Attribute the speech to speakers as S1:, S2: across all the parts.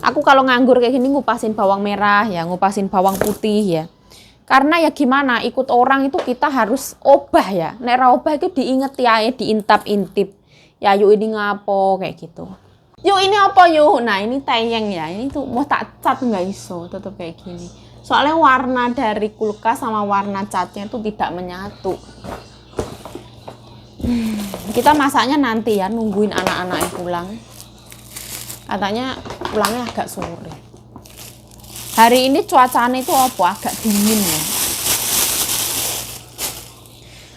S1: Aku kalau nganggur kayak gini ngupasin bawang merah ya, ngupasin bawang putih ya. Karena ya gimana, ikut orang itu kita harus obah ya. Nek ra obah itu diingeti ae, diintap-intip. Ya yuk ini ngapo kayak gitu. Yuk ini apa yuk? Nah ini tayang ya. Ini tuh mau tak cat nggak iso, tetap kayak gini. Soalnya warna dari kulkas sama warna catnya itu tidak menyatu. Kita masaknya nanti ya, nungguin anak-anak yang pulang. Katanya pulangnya agak sore. Hari ini cuacanya itu apa? Agak dingin ya.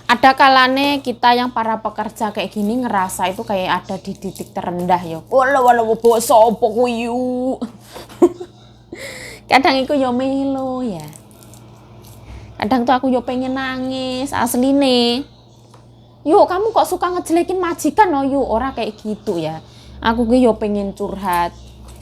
S1: Ada kalanya kita yang para pekerja kayak gini ngerasa itu kayak ada di titik terendah ya. Walau bosok apa kuyu. Kadang itu yo melo ya. Kadang tuh aku yo pengen nangis asli nih. Yuk kamu kok suka ngejelekin majikan no yuk, ora kayak gitu ya. Aku yo pengen curhat.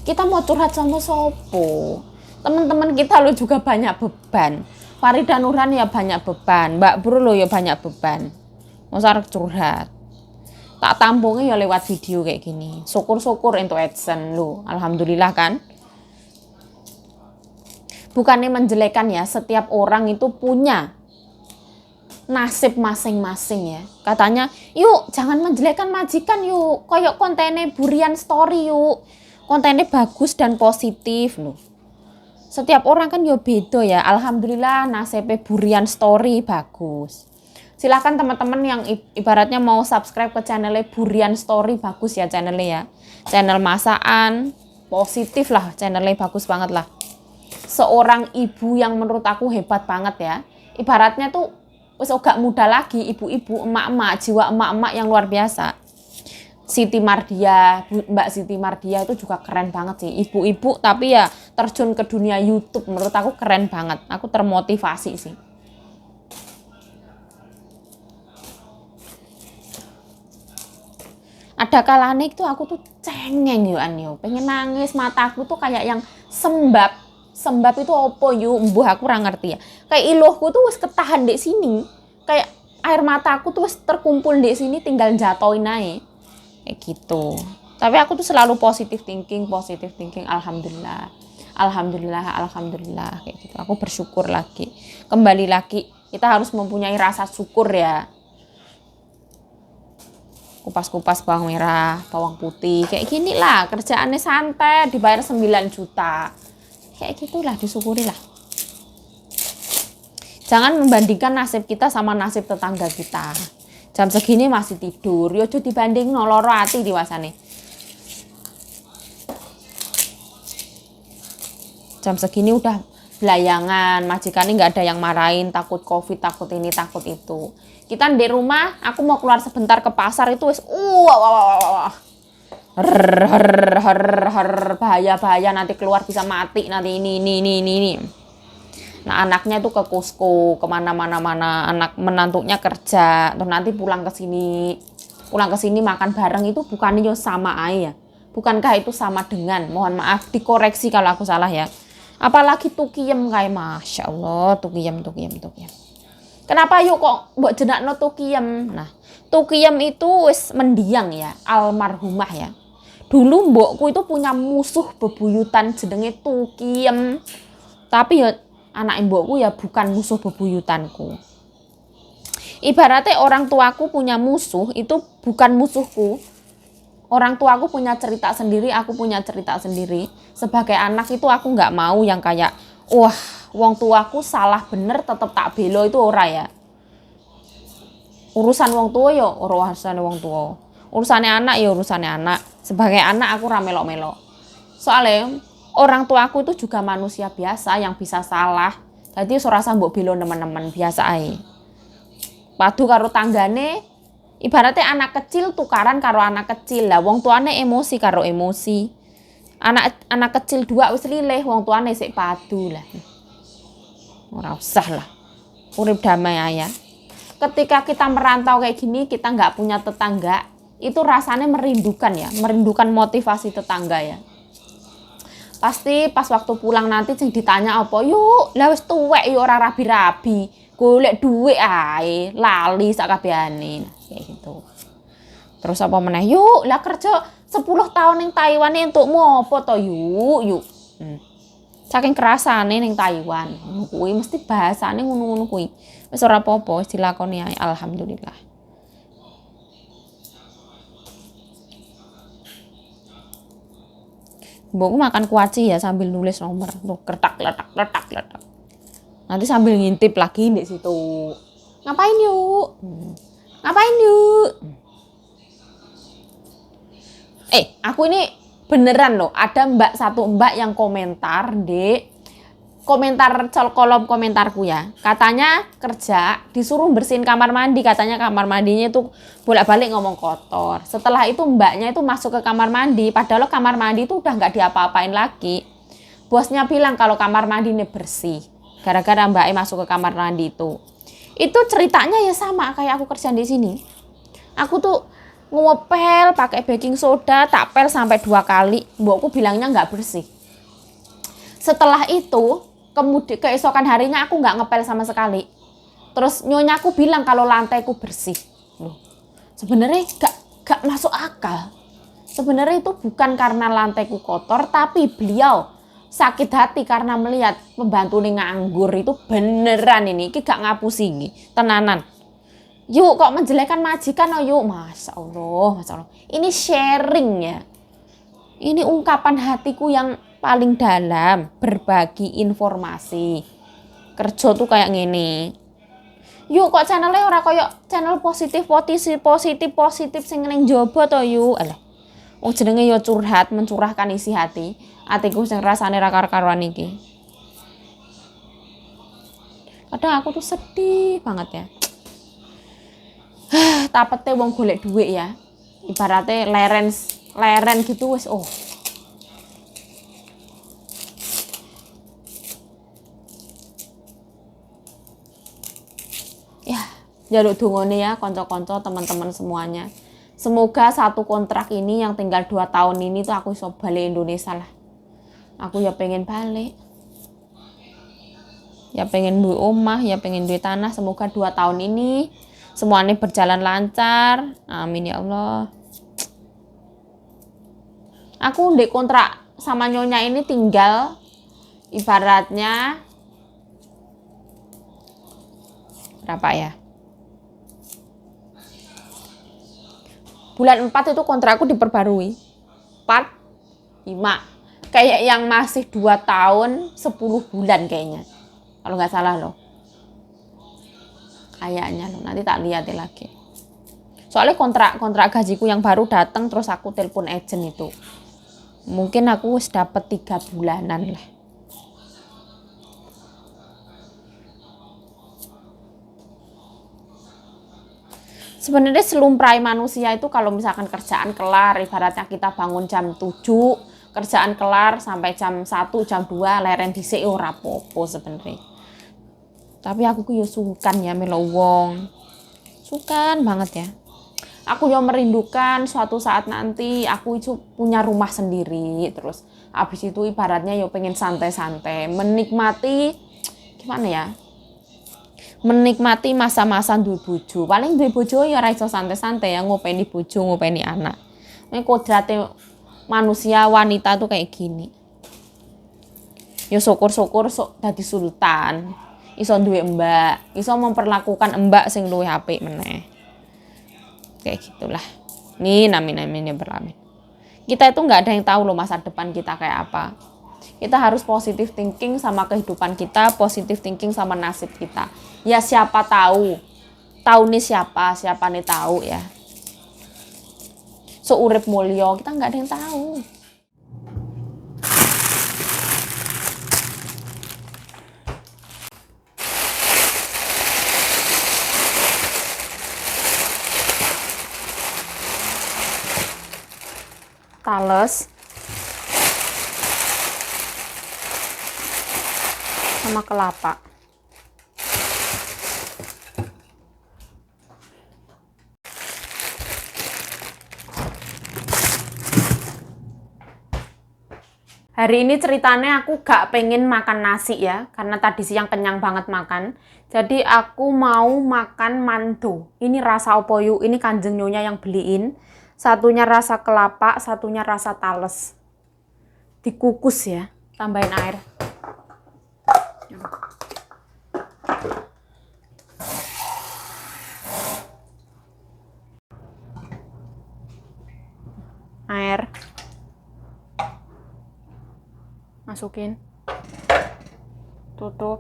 S1: Kita mau curhat sama sopo. Teman-teman kita lo juga banyak beban. Farida Nurhan ya banyak beban. Mbak Bro lo ya banyak beban. Masa curhat. Tak tampungnya ya lewat video kayak gini. Syukur-syukur untuk AdSense lo. Alhamdulillah kan. Bukannya menjelekan ya. Setiap orang itu punya nasib masing-masing ya. Katanya, yuk jangan menjelekan majikan yuk. Kayak kontennya Burian Story yuk. Kontennya bagus dan positif loh. Setiap orang kan yo beda ya. Alhamdulillah nasibnya Burian Story bagus. Silakan teman-teman yang ibaratnya mau subscribe ke channelnya Burian Story, bagus ya channelnya ya. Channel masakan, positif lah channelnya, bagus banget lah. Seorang ibu yang menurut aku hebat banget ya. Ibaratnya tuh wis gak muda lagi, ibu-ibu, emak-emak, jiwa emak-emak yang luar biasa. Siti Mardia, Mbak Siti Mardia itu juga keren banget sih. Ibu-ibu tapi ya terjun ke dunia YouTube, menurut aku keren banget. Aku termotivasi sih. Ada kalanya itu aku tuh cengeng yo, pengen nangis, mataku tuh kayak yang sembab. Sembab itu opo yo, mbuh aku ora ngerti ya. Kayak ilohku tuh wis ketahan di sini. Kayak air mataku tuh wis terkumpul di sini, tinggal jatoin ae. Kayak gitu. Tapi aku tuh selalu positive thinking, alhamdulillah. Alhamdulillah kayak gitu. Aku bersyukur lagi. Kembali lagi, kita harus mempunyai rasa syukur ya. Kupas-kupas bawang merah, bawang putih, kayak gini lah. Kerjaannya santai, dibayar 9 juta. Kayak gitulah, disyukurilah. Jangan membandingkan nasib kita sama nasib tetangga kita. Jam segini masih tidur, yo dibanding noloro ati diwasane. Jam segini udah belayangan, majikannya nggak ada yang marahin, takut covid, takut ini, takut itu. Kita di rumah, aku mau keluar sebentar ke pasar itu wis bahaya nanti keluar bisa mati nanti ini. Nah anaknya tuh ke Costco, kemana-mana, anak menantunya kerja, terus nanti pulang ke sini makan bareng itu bukannya sama aja ya? Bukankah itu sama dengan, mohon maaf dikoreksi kalau aku salah ya. Apalagi tukiyem kayak masya Allah tukiyem. Kenapa yuk kok mbok jenakno tukiyem? Nah tukiyem itu wis mendiang ya, almarhumah ya. Dulu mbokku itu punya musuh bebuyutan jenenge tukiyem, tapi ya anak mbokku ya bukan musuh bebuyutanku. Ibaratnya orang tuaku punya musuh itu bukan musuhku. Orang tuaku punya cerita sendiri, aku punya cerita sendiri. Sebagai anak itu aku nggak mau yang kayak, wah, wong tuaku salah bener tetep tak belo, itu ora ya. Urusan wong tua ya urusan wong tua. Urusannya anak ya urusannya anak. Sebagai anak aku ra melok-melok. Soalnya orang tua aku itu juga manusia biasa yang bisa salah. Jadi ora usah mbok belo teman-teman, biasa ae. Padu karo tanggane, ibaratnya anak kecil tukaran karo anak kecil lah. Wong tuane emosi karo emosi. Anak kecil dua wis lilih, wong tuane sik padu lah. Ora usah lah. Urip damai aja. Ketika kita merantau kayak gini, kita nggak punya tetangga, itu rasanya merindukan ya, merindukan motivasi tetangga ya. Pasti pas waktu pulang nanti sing ditanya apa, yuk lah wis tuwek yo ora rabi-rabi, golek duit ae, lali sak kabehane. Nah, kayak gitu. Terus apa meneh, yuk lah kerja 10 tahun ning Taiwan entukmu apa to yuk. Saking kerasane ning Taiwan. Ngono kuwi mesti bahasane ngono-ngono kuwi. Wis ora apa-apa, wis dilakoni ae alhamdulillah. Mbokku makan kuaci ya sambil nulis nomor. Tuh kertak letak. Nanti sambil ngintip lagi di situ. Ngapain yuk? Ngapain yuk? Aku ini beneran loh, ada satu mbak yang komentar di kolom komentarku ya. Katanya kerja disuruh bersihin kamar mandi, katanya kamar mandinya itu bolak-balik ngomong kotor. Setelah itu mbaknya itu masuk ke kamar mandi, padahal kamar mandi itu udah nggak diapa-apain lagi. Bosnya bilang kalau kamar mandi ini bersih, gara-gara mbaknya masuk ke kamar mandi itu. Itu ceritanya ya sama kayak aku kerja di sini. Aku tuh ngepel pakai baking soda, tak pel sampai 2 kali. Mbokku bilangnya nggak bersih. Setelah itu, kemudian keesokan harinya aku nggak ngepel sama sekali. Terus nyonyaku bilang kalau lantaiku bersih. Loh, sebenarnya nggak masuk akal. Sebenarnya itu bukan karena lantaiku kotor, tapi beliau sakit hati karena melihat pembantu nganggur itu beneran ini gak ngapusi ini, tenanan. Yuk kok menjelekkan majikan oh yuk, Masya Allah. Ini sharing ya. Ini ungkapan hatiku yang paling dalam, berbagi informasi. Kerja tuh kayak gini. Yuk kok channelnya ora kayak channel positif sing ning jowo to yuk. Alah. Wong jenenge ya curhat, mencurahkan isi hati. Atiku sing rasane ra karo-karuan iki. Kadang aku tuh sedih banget ya. Tapete wong golek duit ya. Ibaratnya leren gitu wis Ya, njaluk dongane ya kanca-kanca teman-teman semuanya. Semoga satu kontrak ini yang tinggal 2 tahun ini tuh aku iso balik Indonesia lah. Aku ya pengen balik. Ya pengen duit omah, ya pengen duit tanah. Semoga 2 tahun ini semuanya berjalan lancar. Amin ya Allah. Aku di kontrak sama nyonya ini tinggal ibaratnya berapa ya? Bulan 4 itu kontrakku diperbarui. 4, 5. Kayak yang masih 2 tahun 10 bulan kayaknya. Kalau nggak salah loh. Kayaknya loh, nanti tak lihat lagi. Soalnya kontrak gajiku yang baru datang terus aku telepon agent itu. Mungkin aku wis dapet 3 bulanan lah. Sebenarnya selumpai manusia itu kalau misalkan kerjaan kelar, ibaratnya kita bangun jam 7, kerjaan kelar sampai jam 1, jam 2, leren dhisik ora apa-apa sebenarnya. Tapi aku yo sungkan ya melo wong. Sungkan banget ya. Aku yo merindukan suatu saat nanti aku itu punya rumah sendiri. Terus habis itu ibaratnya yo pengen santai-santai, menikmati gimana ya? Menikmati masa-masa duwe bojo. Paling duwe bojo ya ora iso santai-santai ya, ngopeni bojo, ngopeni anak. Nek kodrate manusia wanita tuh kayak gini. Yo syukur-syukur sok dadi sultan. Iso duwe mbak, iso memperlakukan mbak sing luwih apik meneh. Kayak gitulah. Amin ya beramin. Kita itu nggak ada yang tahu loh masa depan kita kayak apa. Kita harus positive thinking sama kehidupan kita, positive thinking sama nasib kita. Ya siapa tahu nih siapa nih tahu ya. So urip mulya, kita nggak ada yang tahu. Tales sama kelapa. Hari ini ceritanya aku gak pengen makan nasi ya, karena tadi siang kenyang banget makan. Jadi aku mau makan mantu. Ini rasa opo yuk, ini Kanjeng Nyonya yang beliin. Satunya rasa kelapa, satunya rasa tales. Dikukus ya, tambahin air. Air. Masukin. Tutup.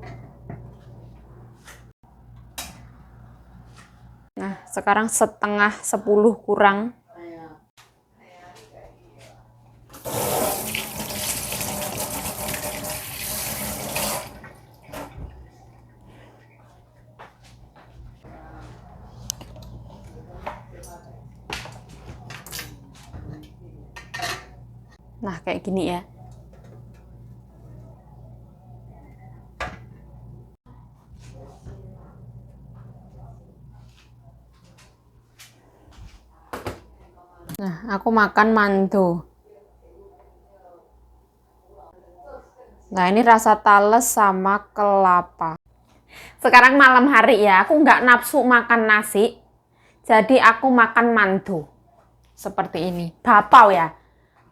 S1: Nah, sekarang setengah 10 kurang. Nah, kayak gini ya. Nah, aku makan mando. Nah, ini rasa tales sama kelapa. Sekarang malam hari ya, aku nggak nafsu makan nasi. Jadi aku makan mando. Seperti ini. Bapau ya.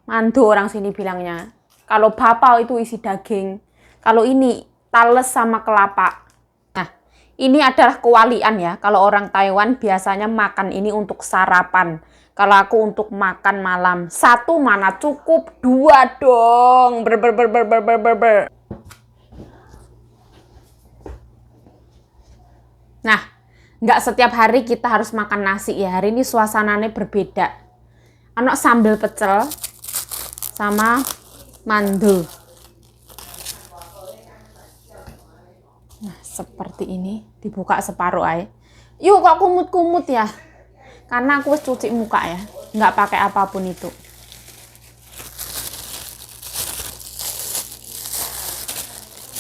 S1: Mando orang sini bilangnya. Kalau bapau itu isi daging. Kalau ini tales sama kelapa. Nah, ini adalah kewalian ya. Kalau orang Taiwan biasanya makan ini untuk sarapan. Kalau aku untuk makan malam. Satu mana cukup, dua dong. Nah, nggak setiap hari kita harus makan nasi ya. Hari ini suasananya berbeda. Anak sambal pecel sama mando. Nah, seperti ini. Dibuka separuh aja. Yuk, kok kumut-kumut ya? Karena aku cuci muka ya, nggak pakai apapun itu.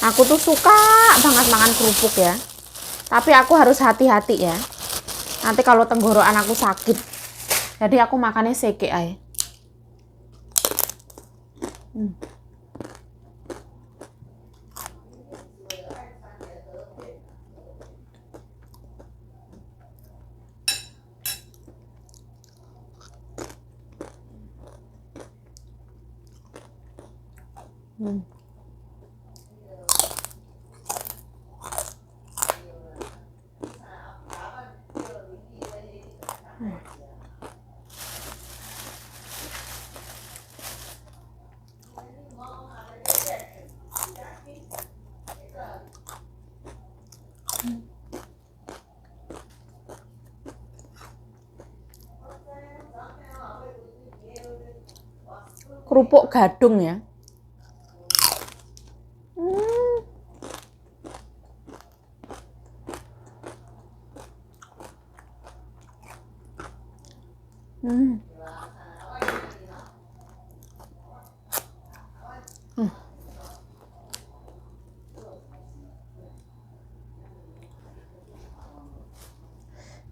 S1: Aku tuh suka banget makan kerupuk ya. Tapi aku harus hati-hati ya. Nanti kalau tenggorokan aku sakit. Jadi aku makannya seke aja. Kerupuk gadung ya.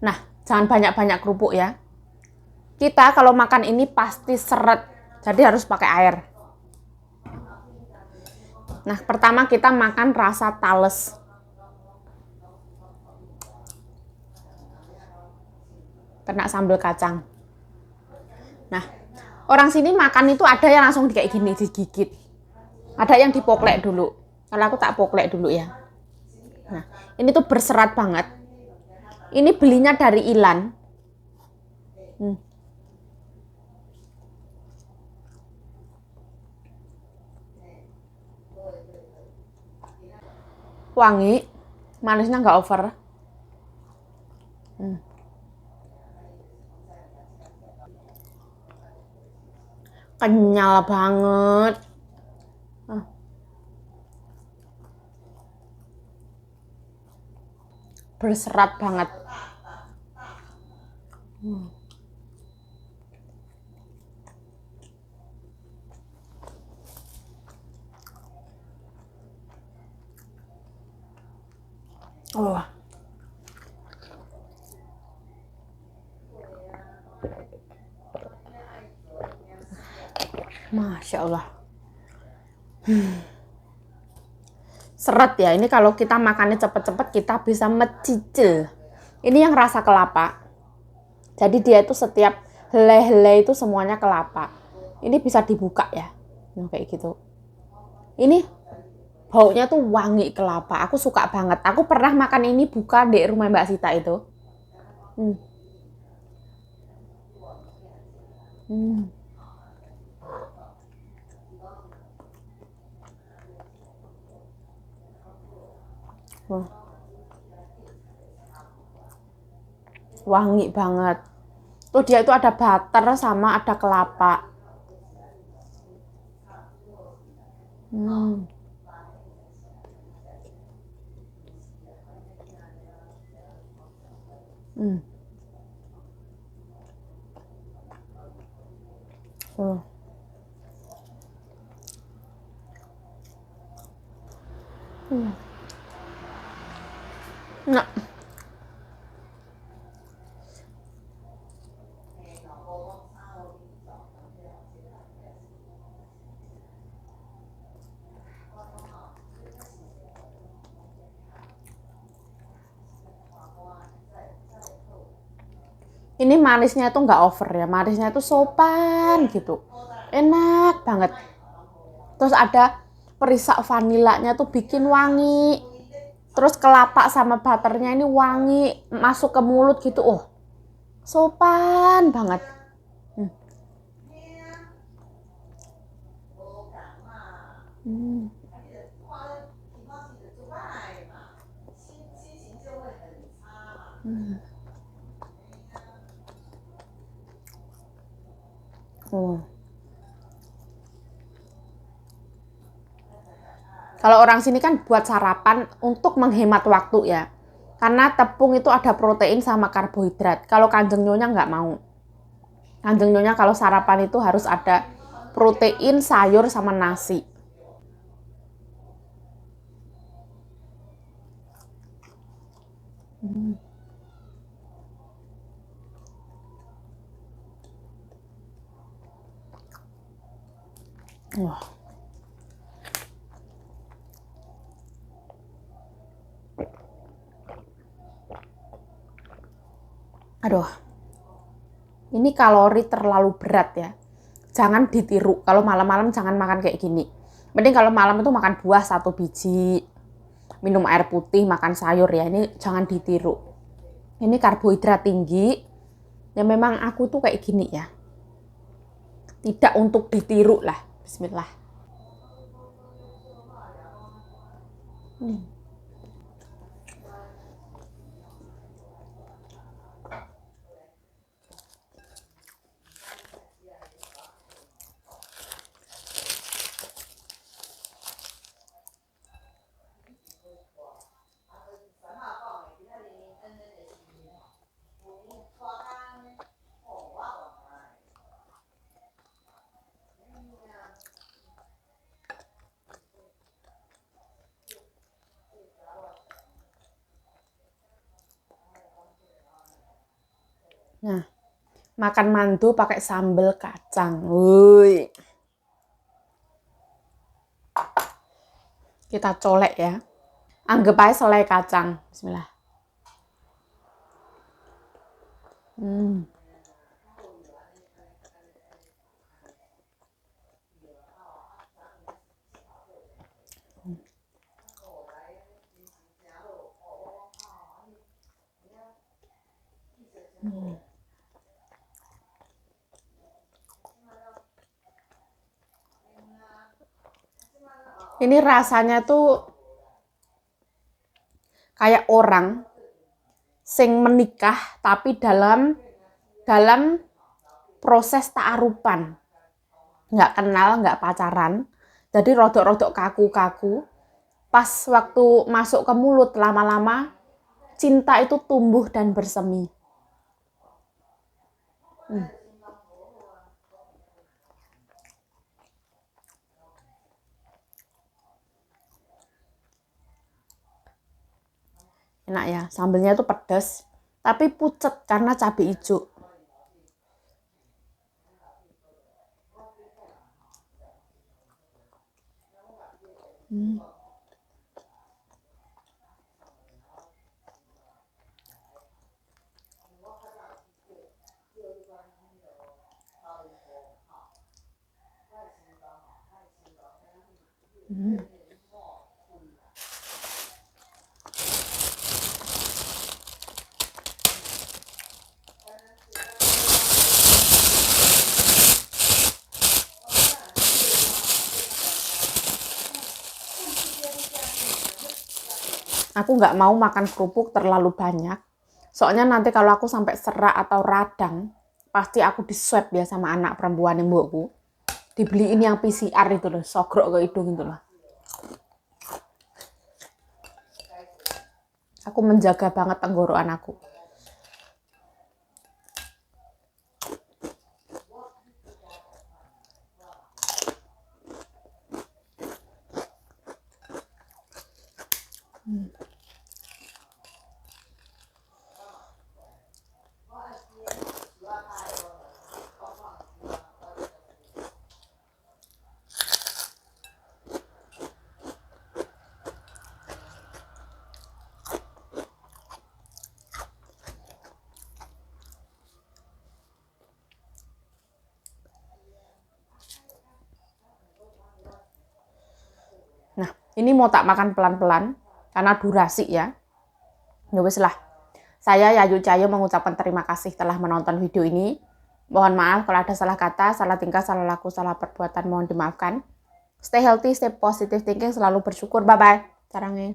S1: Nah, jangan banyak-banyak kerupuk ya. Kita kalau makan ini pasti seret, jadi harus pakai air. Nah, pertama kita makan rasa tales. Kena sambal kacang. Nah, orang sini makan itu ada yang langsung kayak gini, digigit. Ada yang dipoklek dulu. Kalau aku tak poklek dulu ya. Nah, ini tuh berserat banget. Ini belinya dari Ilan. Wangi, manisnya nggak over. Kenyal banget. Berserat banget. Oh. Masya Allah. Seret ya, ini kalau kita makannya cepet-cepet kita bisa mencicil. Ini yang rasa kelapa. Jadi dia itu setiap helai-helai itu semuanya kelapa. Ini bisa dibuka ya. Nah, kayak gitu. Ini baunya tuh wangi kelapa. Aku suka banget. Aku pernah makan ini buka di rumah Mbak Sita itu. Hmm. Hmm. Wah, wangi banget. Tuh dia itu ada butter sama ada kelapa. Hmm. Hmm. Oh. Hmm. Nah, ini manisnya tuh nggak over ya. Manisnya tuh sopan gitu. Enak banget. Terus ada perisak vanilanya tuh bikin wangi. Terus kelapa sama butternya ini wangi masuk ke mulut gitu. Oh, sopan banget. Hmm. Hmm. Oh. Kalau orang sini kan buat sarapan untuk menghemat waktu ya. Karena tepung itu ada protein sama karbohidrat. Kalau Kanjeng Nyonya nggak mau. Kanjeng Nyonya kalau sarapan itu harus ada protein, sayur, sama nasi. Wah, aduh, ini kalori terlalu berat ya. Jangan ditiru. Kalau malam-malam jangan makan kayak gini. Mending kalau malam itu makan buah 1 biji, minum air putih, makan sayur ya. Ini jangan ditiru. Ini karbohidrat tinggi. Ya memang aku tuh kayak gini ya. Tidak untuk ditiru lah. Bismillah. Nah, makan mandu pakai sambal kacang. Wuih. Kita colek ya. Anggap aja selai kacang. Bismillah. Hmm. Ini rasanya tuh kayak orang sing menikah tapi dalam dalam proses ta'arupan. Nggak kenal, nggak pacaran. Jadi rodok-rodok kaku-kaku. Pas waktu masuk ke mulut lama-lama cinta itu tumbuh dan bersemi. Enak ya, sambelnya tuh pedas, tapi pucet karena cabai hijau. Aku nggak mau makan kerupuk terlalu banyak. Soalnya nanti kalau aku sampai serak atau radang, pasti aku diswab ya sama anak perempuan mbokku. Dibeliin yang PCR itu loh, sogrok ke hidung itu loh. Aku menjaga banget tenggorokan aku. Nah, ini mau tak makan pelan-pelan karena durasi ya. Ya wis lah. Saya Yayu Cahyo mengucapkan terima kasih telah menonton video ini. Mohon maaf kalau ada salah kata, salah tingkah, salah laku, salah perbuatan, mohon dimaafkan. Stay healthy, stay positive thinking, selalu bersyukur. Bye-bye. Carangnya.